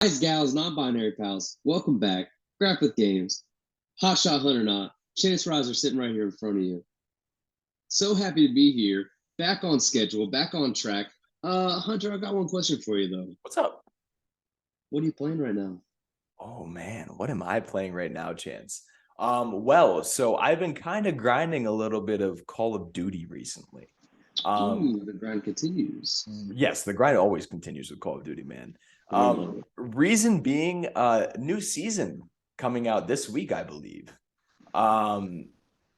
Guys, gals, non-binary pals, welcome back. Grap with Games. Hot Shot Hunter Not. Chance Riser sitting right here in front of you. So happy to be here. Back on schedule, back on track. Hunter, I got one question for you though. What's up? What are you playing right now? Oh man, what am I playing right now, Chance? So I've been kind of grinding a little bit of Call of Duty recently. Um, Ooh, the grind continues. yes, the grind always continues with Call of Duty, man. I love it. Reason being, new season coming out this week, I believe. Um,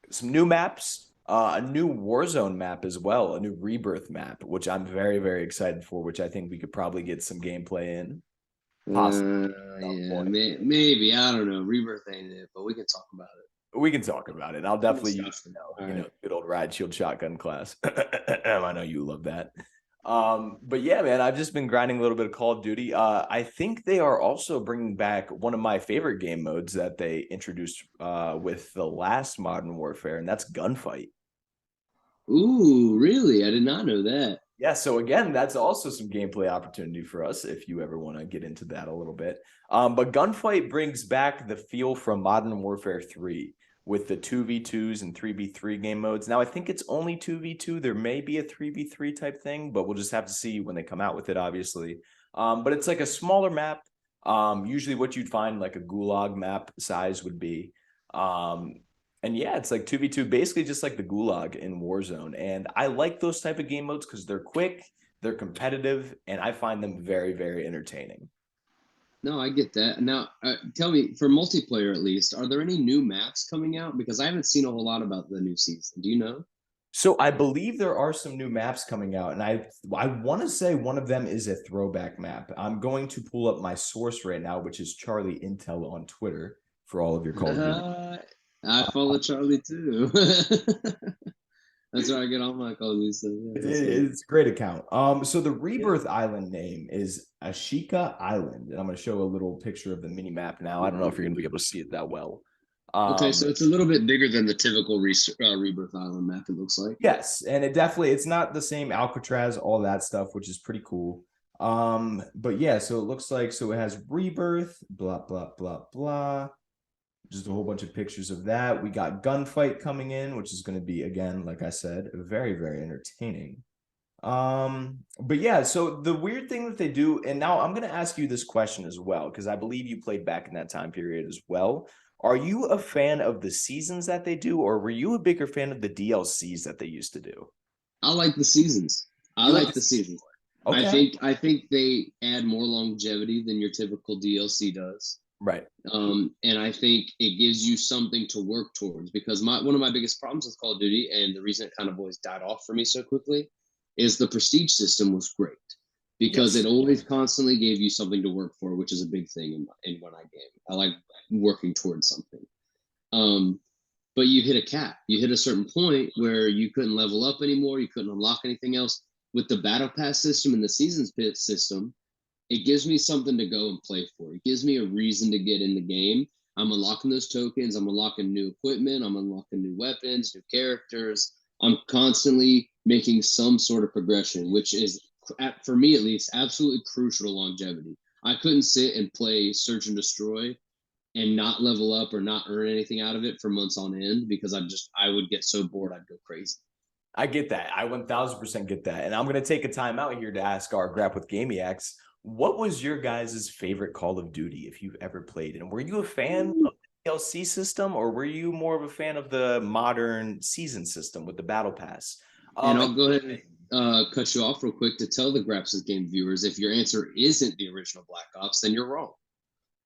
some new maps, a new Warzone map as well, a new Rebirth map, which I'm very, very excited for, which I think we could probably get some gameplay in, possibly at some Yeah, point. maybe. I don't know. Rebirth ain't it, but we can talk about it. We can talk about it. I'll We'll definitely use, discuss it. All you know, right. good old ride shield shotgun class. I know you love that. But yeah, man, I've just been grinding a little bit of Call of Duty. I think they are also bringing back one of my favorite game modes that they introduced with the last Modern Warfare, and that's gunfight. Ooh, really? I did not know that. Yeah, so again, that's also some gameplay opportunity for us if you ever want to get into that a little bit. But Gunfight brings back the feel from Modern Warfare 3 with the 2v2s and 3v3 game modes. Now, I think it's only 2v2. There may be a 3v3 type thing, but we'll just have to see when they come out with it, obviously. But it's like a smaller map. Usually what you'd find like a Gulag map size would be. Um, and yeah, it's like 2v2, basically just like the Gulag in Warzone. And I like those type of game modes because they're quick, they're competitive, and I find them very, very entertaining. No, I get that. Now, tell me, for multiplayer at least, are there any new maps coming out? Because I haven't seen a whole lot about the new season. Do you know? So I believe there are some new maps coming out, and I want to say one of them is a throwback map. I'm going to pull up my source right now, which is Charlie Intel on Twitter for all of your Call of Duty. I follow Charlie too. That's where I get all my Call of Duty stuff. Yeah, that's good. It's a great account. So the Rebirth Island name is Ashika Island, and I'm going to show a little picture of the mini map now. I don't know if you're going to be able to see it that well. Okay, Um, so it's a little bit bigger than the typical Rebirth Island map. It looks like. yes, and it's not the same Alcatraz, all that stuff, which is pretty cool. But yeah, so it looks like it has Rebirth, blah blah blah blah. Just a whole bunch of pictures of that. We got Gunfight coming in, which is going to be again, like I said, very very entertaining. But yeah, so the weird thing that they do, and now I'm going to ask you this question as well, because I believe you played back in that time period as well. Are you a fan of the seasons that they do, or were you a bigger fan of the DLCs that they used to do? I like the seasons. I You like like the the seasons seasons. more? Okay. I think they add more longevity than your typical DLC does. Right. And I think it gives you something to work towards because one of my biggest problems with Call of Duty and the reason it kind of always died off for me so quickly is the prestige system was great because it Yes. always constantly gave you something to work for, which is a big thing in when I game. I like working towards something. Um, but you hit a cap. You hit a certain point where you couldn't level up anymore. You couldn't unlock anything else. With the battle pass system and the seasons pit system, it gives me something to go and play for. It gives me a reason to get in the game. I'm unlocking those tokens. I'm unlocking new equipment. I'm unlocking new weapons, new characters. I'm constantly making some sort of progression, which is, for me at least, absolutely crucial to longevity. I couldn't sit and play Search and Destroy and not level up or not earn anything out of it for months on end because I would get so bored I'd go crazy. I get that. I 1000% get that. And I'm going to take a time out here to ask our Grap with Gamiacs, what was your guys' favorite Call of Duty if you've ever played? And were you a fan of the DLC system or were you more of a fan of the modern season system with the battle pass? And And I'll go ahead and cut you off real quick to tell the Graps's game viewers if your answer isn't the original Black Ops, then you're wrong.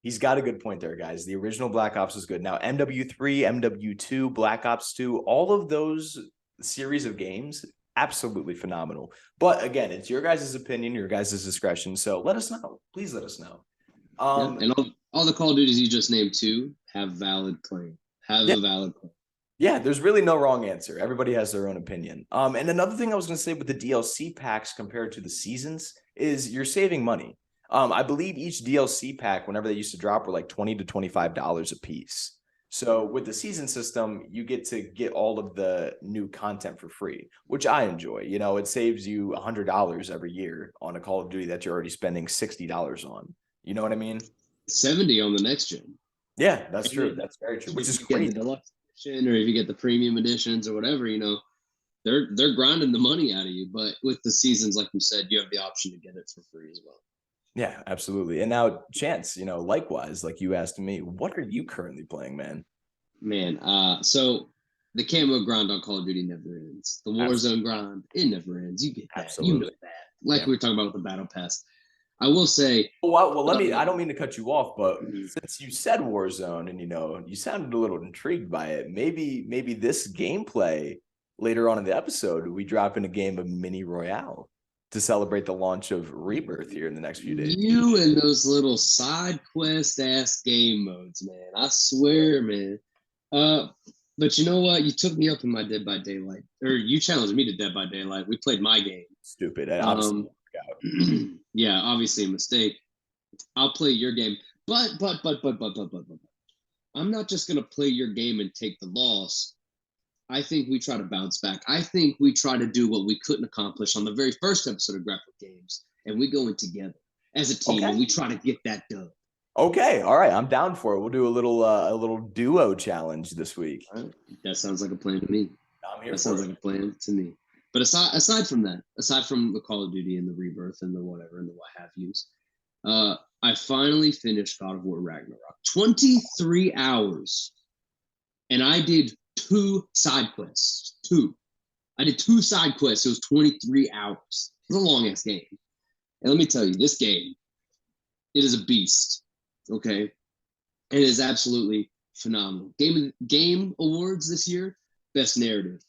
he's got a good point there, guys. The original Black Ops was good. Now, MW3, MW2, Black Ops 2, all of those series of games, absolutely phenomenal. But again, it's your guys' opinion, your guys' discretion. So let us know. Please let us know. Yeah, Um, and all the Call of Duties you just named too have valid claim. Have yeah, a valid claim. yeah, there's really no wrong answer. Everybody has their own opinion. And another thing I was going to say with the DLC packs compared to the seasons is you're saving money. I believe each DLC pack, whenever they used to drop, were like $20 to $25 a piece. So with the season system, you get to get all of the new content for free, which I enjoy. You know, it saves you $100 every year on a Call of Duty that you're already spending $60 on. You know what I mean? 70 on the next gen. Yeah, that's And true. then That's very true. Which if is you get the crazy. deluxe edition or if you get the premium editions or whatever, they're grinding the money out of you. But with the seasons, like you said, you have the option to get it for free as well. Yeah, absolutely. And now, Chance, likewise, like you asked me, what are you currently playing, man? Man, so the camo grind on Call of Duty never ends. The Absolutely. Warzone grind, it never ends. You get that. You know Absolutely. that. Like Damn. we were talking about with the battle pass. I will say, Well, uh, I don't mean to cut you off, but mhm. since you said Warzone and you sounded a little intrigued by it, maybe this gameplay later on in the episode, we drop in a game of Mini Royale to celebrate the launch of Rebirth here in the next few days. You and those little side quest ass game modes, man. I swear, man. Uh, but you know what? You took me up in my Dead by Daylight, or you challenged me to Dead by Daylight. We played my game. Stupid. I obviously Um, yeah, obviously a mistake. I'll play your game, but. I'm not just gonna play your game and take the loss. I think we try to bounce back. I think we try to do what we couldn't accomplish on the very first episode of Grapple Games, and we go in together as a team okay. and we try to get that done. Okay. All right. I'm down for it. We'll do a little duo challenge this week. Right? That sounds like a plan to me. I'm here That for sounds it. like a plan to me. But aside from that, aside from the Call of Duty and the Rebirth and the whatever and the what have yous, I finally finished God of War Ragnarok. 23 hours, and I did two side quests. Two. I did two side quests. It was 23 hours. It's a long ass game. And let me tell you, this game, it is a beast. Okay. It is absolutely phenomenal. Game awards this year, best narrative,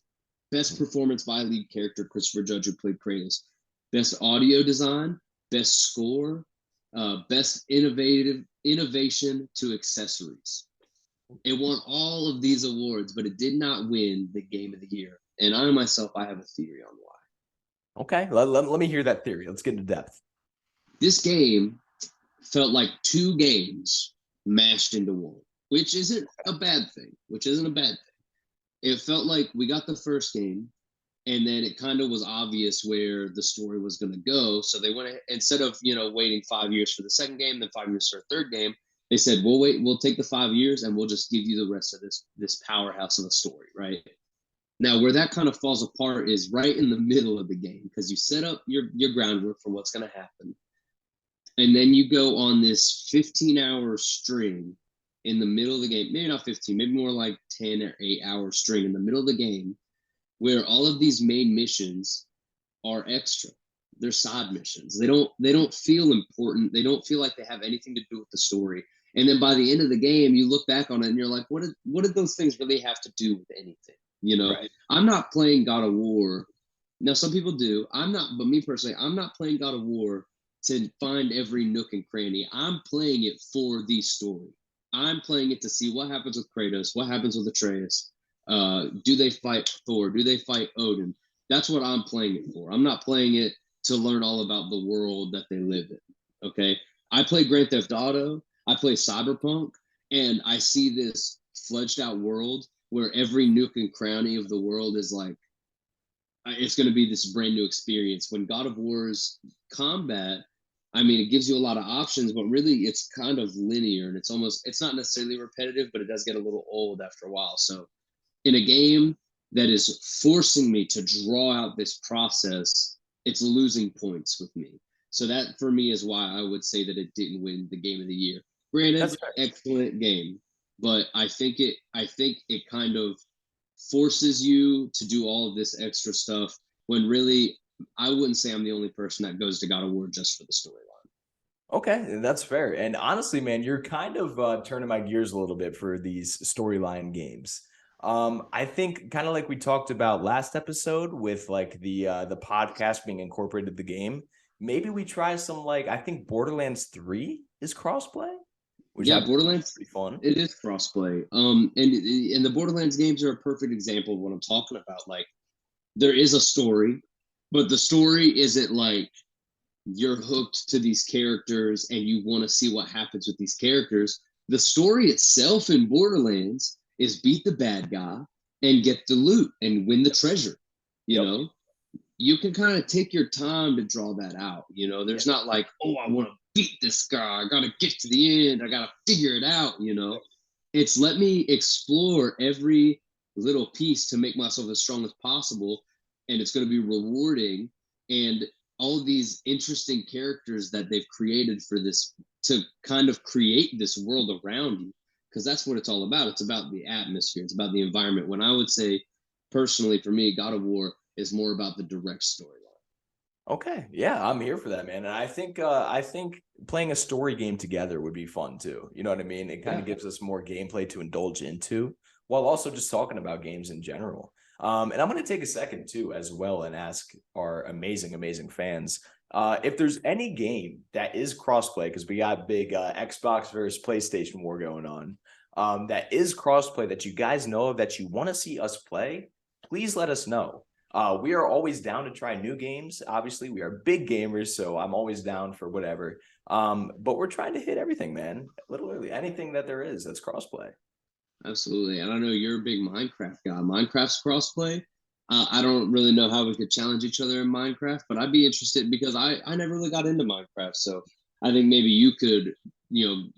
best performance by lead character, Christopher Judge, who played Kratos, best audio design, best score, best innovation to accessories. It won all of these awards, but it did not win the game of the year. And I myself, I have a theory on why. Okay. Let me hear that theory. Let's get into depth. This game felt like two games mashed into one, which isn't a bad thing. Which isn't a bad thing. It felt like we got the first game, and then it kind of was obvious where the story was going to go. So they went instead of waiting 5 years for the second game, then 5 years for a third game. They said, "We'll wait. We'll take the 5 years, and we'll just give you the rest of this powerhouse of a story." Right now, where that kind of falls apart is right in the middle of the game because you set up your groundwork for what's going to happen, and then you go on this 15-hour string in the middle of the game. Maybe not 15, maybe more like 10 or 8 hour string in the middle of the game where all of these main missions are extra. They're side missions. They don't feel important. They don't feel like they have anything to do with the story. And then by the end of the game, you look back on it and you're like, what did those things really have to do with anything? Right. I'm not playing God of War. Now some people do. I'm not, but me personally, I'm not playing God of War to find every nook and cranny. I'm playing it for the story. I'm playing it to see what happens with Kratos, what happens with Atreus, do they fight Thor? Do they fight Odin? That's what I'm playing it for. I'm not playing it to learn all about the world that they live in. Okay. I play Grand Theft Auto. I play Cyberpunk, and I see this fledged out world where every nook and cranny of the world is like it's going to be this brand new experience. When God of War's combat, I mean, it gives you a lot of options, but really it's kind of linear and it's not necessarily repetitive, but it does get a little old after a while. So in a game that is forcing me to draw out this process, it's losing points with me. So that for me is why I would say that it didn't win the game of the year. Granted, That's fair. excellent game, but I think it kind of forces you to do all of this extra stuff when really I wouldn't say I'm the only person that goes to God of War just for the storyline. Okay, that's fair. And honestly, man, you're kind of turning my gears a little bit for these storyline games. I think kind of like we talked about last episode with like the podcast being incorporated the game. Maybe we try some like I think Borderlands 3 is crossplay, which I Yeah, think is Borderlands, pretty fun. it is crossplay. And the Borderlands games are a perfect example of what I'm talking about. Like there is a story, but the story isn't like you're hooked to these characters and you want to see what happens with these characters. The story itself in Borderlands is beat the bad guy and get the loot and win the treasure. You Yep. know, you can kind of take your time to draw that out. There's not like, oh, I want to beat this guy. I gotta get to the end. I gotta figure it out. It's let me explore every little piece to make myself as strong as possible, and it's going to be rewarding. And all of these interesting characters that they've created for this to kind of create this world around you, because that's what it's all about. It's about the atmosphere. It's about the environment. When I would say, personally, for me, God of War is more about the direct storyline. Okay, yeah, I'm here for that, man. And I think playing a story game together would be fun too. You know what I mean? It kind of gives us more gameplay to indulge into, while also just talking about games in general. And I'm going to take a second too, as well, and ask our amazing fans if there's any game that is crossplay, because we got big Xbox versus PlayStation war going on. That is crossplay that you guys know of that you want to see us play. Please let us know. We are always down to try new games. Obviously, we are big gamers, so I'm always down for whatever. But we're trying to hit everything, man. Literally anything that there is that's crossplay. Absolutely. And I know you're a big Minecraft guy. Minecraft's crossplay. I don't really know how we could challenge each other in Minecraft, but I'd be interested because I never really got into Minecraft. So I think maybe you could,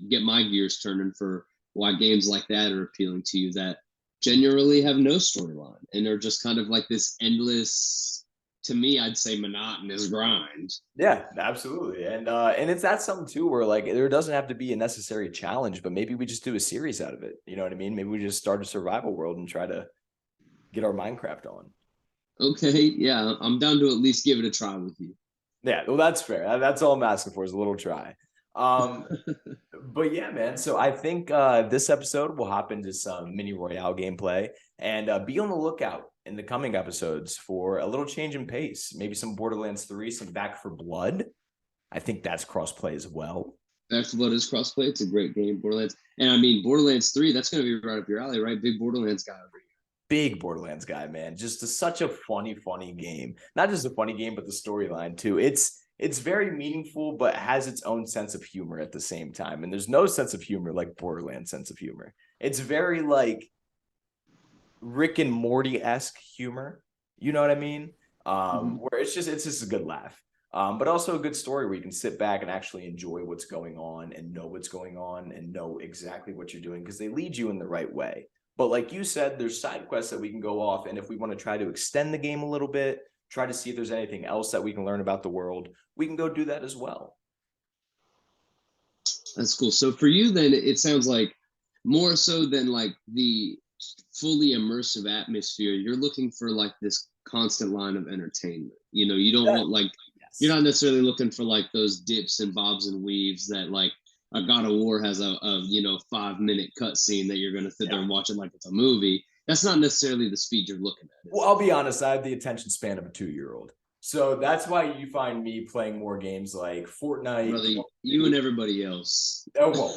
get my gears turning for why games like that are appealing to you that generally have no storyline and are just kind of like this endless, to me, I'd say monotonous grind. Yeah, absolutely. And it's that something too where like there doesn't have to be a necessary challenge, but maybe we just do a series out of it. You know what I mean? Maybe we just start a survival world and try to get our Minecraft on. Okay, yeah, I'm down to at least give it a try with you. Yeah, well, that's fair. That's all I'm asking for is a little try. But yeah, man. So I think this episode we'll hop into some mini Royale gameplay and be on the lookout in the coming episodes for a little change in pace. Maybe some Borderlands 3, some Back 4 Blood. I think that's crossplay as well. Back 4 Blood is crossplay. It's a great game, Borderlands. And I mean, Borderlands 3, that's going to be right up your alley, right? Big Borderlands guy over here. Big Borderlands guy, man. Just such a funny game. Not just a funny game, but the storyline too. It's very meaningful, but has its own sense of humor at the same time. And there's no sense of humor like Borderlands sense of humor. It's very like Rick and Morty-esque humor. You know what I mean? Where it's just a good laugh. But also a good story where you can sit back and actually enjoy what's going on and know what's going on and know exactly what you're doing because they lead you in the right way. But like you said, there's side quests that we can go off. And if we want to try to extend the game a little bit, try to see if there's anything else that we can learn about the world, we can go do that as well. That's cool. So for you, then, it sounds like more so than like the fully immersive atmosphere, you're looking for like this constant line of entertainment. You don't want like, you're not necessarily looking for like those dips and bobs and weaves that like a God of War has a 5-minute cutscene that you're going to sit there and watch it like it's a movie. That's not necessarily the speed you're looking at. Well, I'll be honest. I have the attention span of a 2-year-old. So that's why you find me playing more games like Fortnite. Brother, you and everybody else. Oh,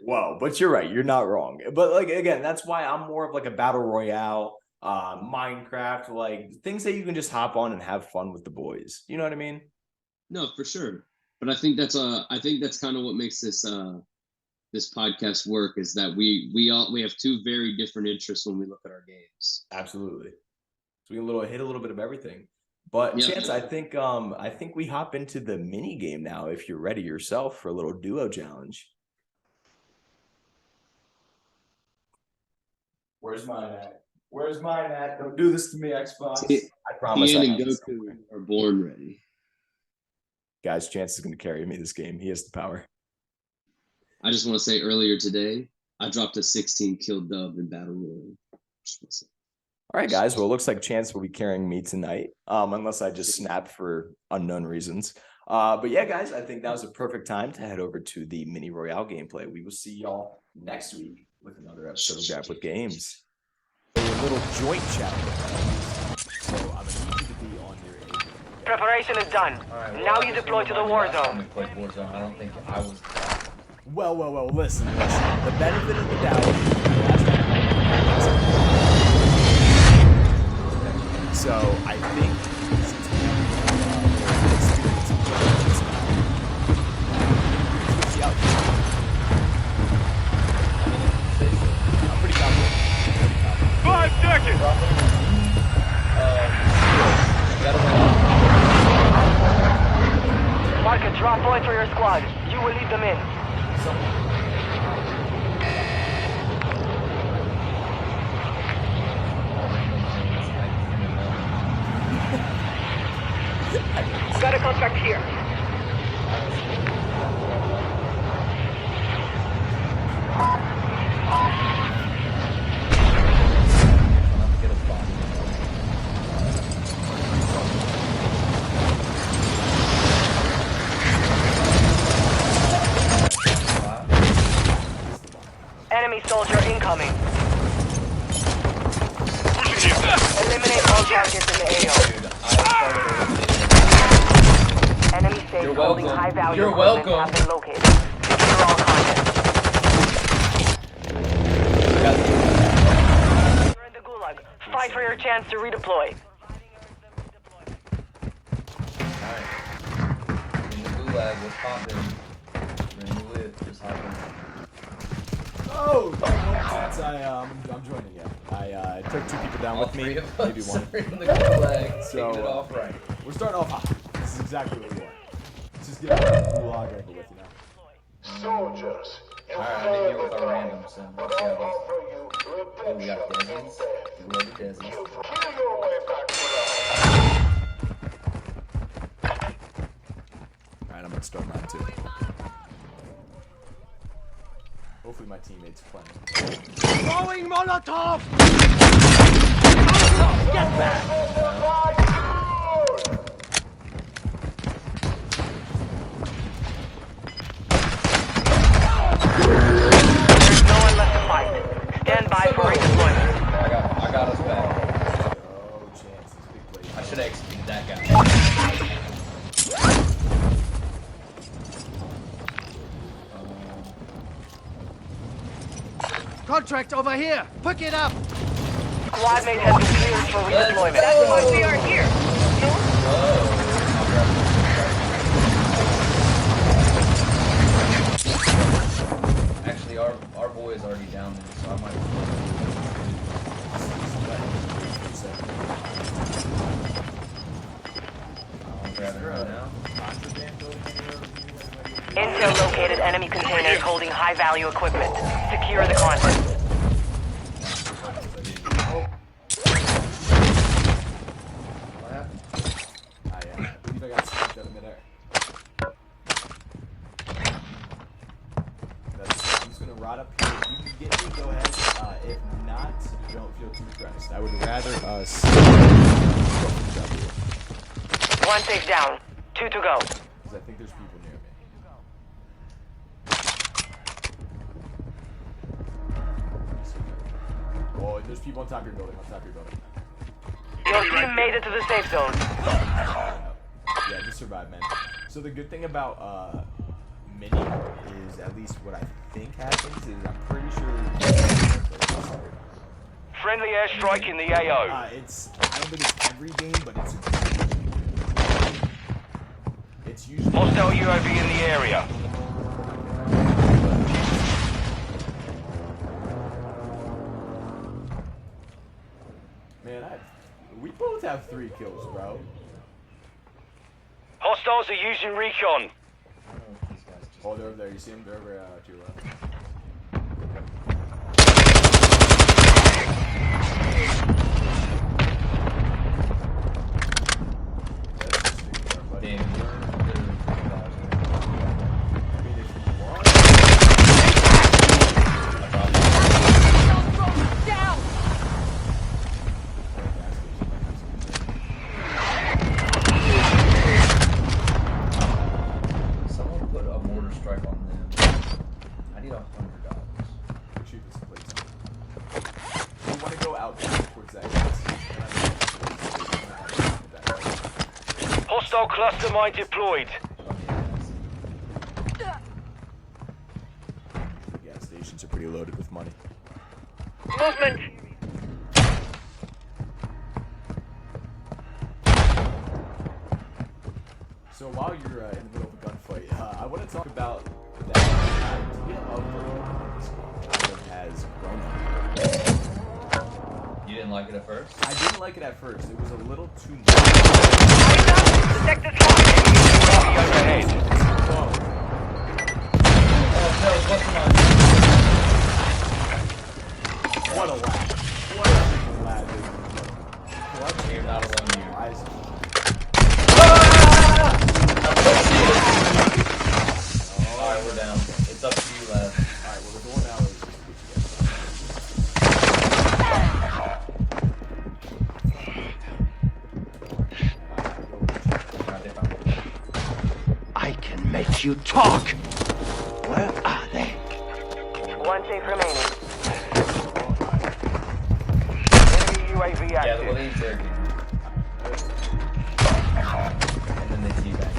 whoa. But you're right. You're not wrong. But like, again, that's why I'm more of like a battle royale, Minecraft, like things that you can just hop on and have fun with the boys. You know what I mean? No, for sure. But I think that's kind of what makes this this podcast work is that we have two very different interests when we look at our games. Absolutely. So we hit a little bit of everything. But yeah. Chance, I think we hop into the mini game now if you're ready yourself for a little duo challenge. Where's mine at? Don't do this to me, Xbox. I promise. Ian and Goku are born ready. Guys, Chance is going to carry me this game. He has the power. I just want to say earlier today, I dropped a 16 kill dub in Battle Royale. All right, guys. Well, it looks like Chance will be carrying me tonight, unless I just snap for unknown reasons. But yeah, guys, I think that was a perfect time to head over to the mini Royale gameplay. We will see y'all next week with another episode of Grap with Games. A little joint chat. So I'm going to need you to be on your A. Preparation is done. Right, now you deploy to the war zone. I don't think I was. Well, listen. The benefit of the doubt. So I think I'm pretty confident. 5 seconds! Mark a drop point for your squad. Enemy soldier incoming. Eliminate all targets in the AO. Dude, I Enemy safe You're holding welcome. high value You're equipment welcome. have been located. Secure all content. You're in the gulag. Fight for your chance to redeploy. Alright. In the gulag, what's poppin'? We're in the lit, just hopping. Oh, I'm joining you. I took 2 people down All with me, 3 of maybe us 1. are in the gulag, So, taking it off right. We're starting off hot. This is exactly what we want. Let's just get a gulag angle with you now. Soldiers, Alright, I'm in here with our randoms, so let's see how those. Oh, we got Desi's. We love the Desi's. kill your way back to Alright, I'm gonna start mine too. Hopefully my teammates playing. Throwing Molotov! Get back! There's no one left to fight. Stand by for redeployment. I got us back. Oh, chance. This big play. I should have executed that guy. Contract over here! Pick it up! Squad mate has been cleared for redeployment. That's why we are here. Actually, our boy is already down there, so I might. I'll grab it right now. Intel located enemy containers holding high-value equipment. Secure the content. What happened? I believe I got stuck out of midair. I'm just gonna rot up here. If you can get me, go ahead. If not, don't feel too stressed. I would rather us go for W. One safe down. 2 to go. Because I think there's people near me. Oh, there's people on top of your building. Your team made it to the safe zone. Yeah, just survive, man. So the good thing about mini is, at least what I think happens, is I'm pretty sure. Friendly airstrike in the AO. I don't think it's every game, but it's usually. Hostile UAV in the area. Man, we both have 3 kills, bro. Hostiles are using recon. Oh, they're over there. You see them? They're over to your left. Damn, someone put a mortar strike on them. I need $100. Shoot this place. You want to go out towards that gas. Hostile cluster mine deployed. Gas stations are pretty loaded with money. Movement. So while you're in the middle of a gunfight, I want to talk about that idea of performance kind of has grown on me. You didn't like it at first? I didn't like it at first. It was a little too much. Detect the target. Overhead. Whoa. Oh, no, what's my... What a lag. What a freaking lag, dude. What? You're not alone here. Eyes. Alright, we're down. It's up to you, lad. Alright, well, the door now is just Alright, they found it. I can make you talk! Where are they? One safe remaining. Enemy UAV Yeah, well, active. they interrogate. And then they teabag.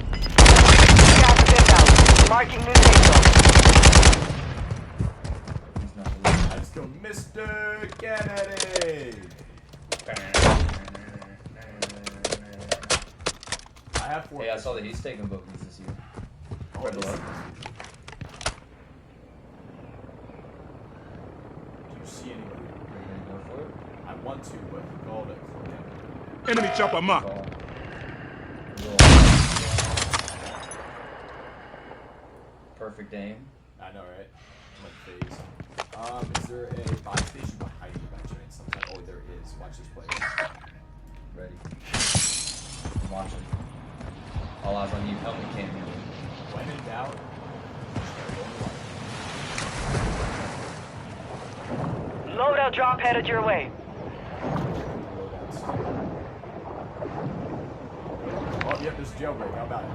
Gas is inbound. Marking new safe zone. He's not really. Let's go, Mr. Kennedy. I have 4. Hey, I saw that he's taking bookies this year. Oh, Red yes. alert. Do you see anybody? Are you gonna go for it? I want to, but he called it. Enemy chopper mark. Call. Roll. Perfect aim. I know, right? Like phase. Is there a buy station behind you by chance? Sometime? Oh, there is. Watch this play. Ready. I'm watching. All eyes on you. Help me, Cam. When in doubt, Loadout drop headed your way. oh, yep, this is jailbreak. How about it?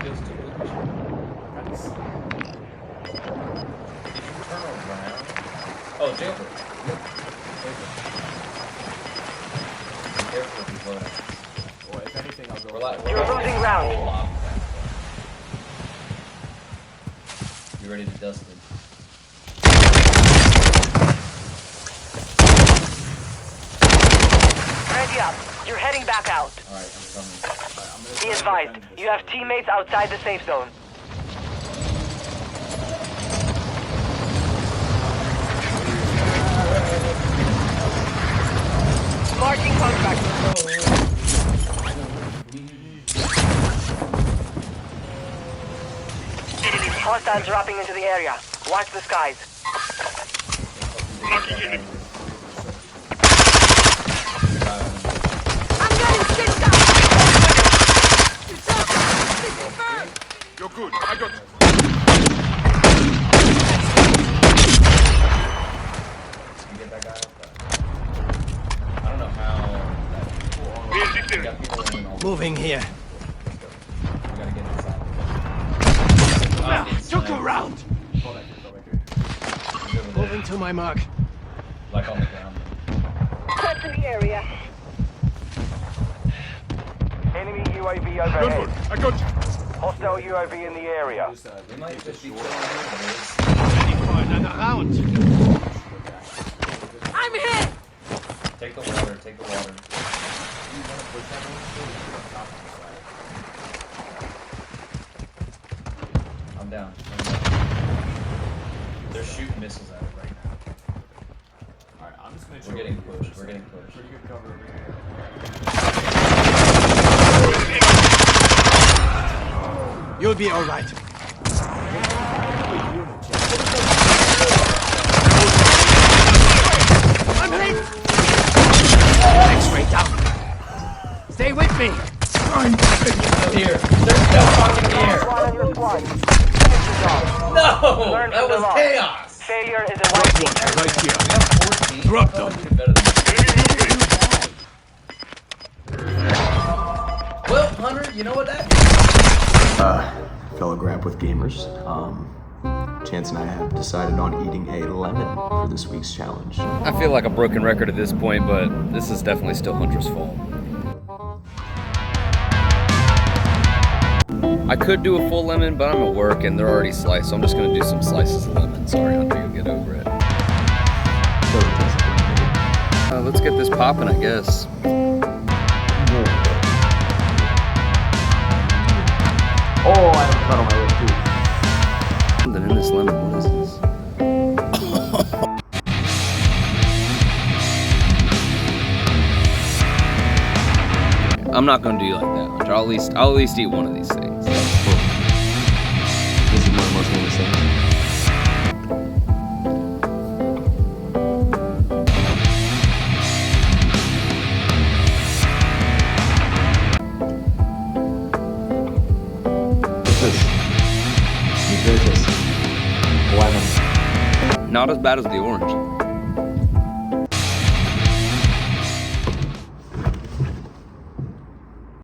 Go jail. Got this. Turn around. Oh, jailbreak. Be careful with these loadouts. Well, if anything, I'll go. Relax. You're losing ground. You ready to dust it? Ready up. You're heading back out. Alright, I'm coming. Be advised, you have teammates outside the safe zone. Marking contract. Hostiles dropping into the area. Watch the skies. You're good. I got you. You get that guy up there. I don't know how. We got people in all. Moving here. Let's go. We gotta get inside. Took a round. Go back here. He's over there, Moving to my mark. like on the ground. Threats in the area. Enemy UAV Don't overhead. worry. I got you. Hostile UAV in the area. Just, We might just be short. chilling here, Ready for another round. I'm hit. boys. Take the water, take the water. I'm down. They're shooting missiles at it right now. Alright, I'm just gonna We're getting pushed, we're getting pushed. Pretty good cover over here. You'll be all right. I'm hit. X-ray down. Stay with me. Up here. There's no fucking here. Squad on your squad. Finish the job. No! Learn That from the was loss. chaos! Failure is a white team. Right here. We have 14. Drop I thought them. we did better than that. Well, Hunter, you know what that means? Fellow Grap with gamers, Chance and I have decided on eating a lemon for this week's challenge. I feel like a broken record at this point, but this is definitely still Hunter's fault. I could do a full lemon, but I'm at work and they're already sliced, so I'm just gonna do some slices of lemon. Sorry, Hunter, you'll get over it. Let's get this popping, I guess. Oh, I have a cut on my lip too. Something in this lemon, what is this? I'm not gonna do you like that, Hunter. I'll at least eat one of these things. This is one of the most famous things. This is nutritious lemon. Not as bad as the orange.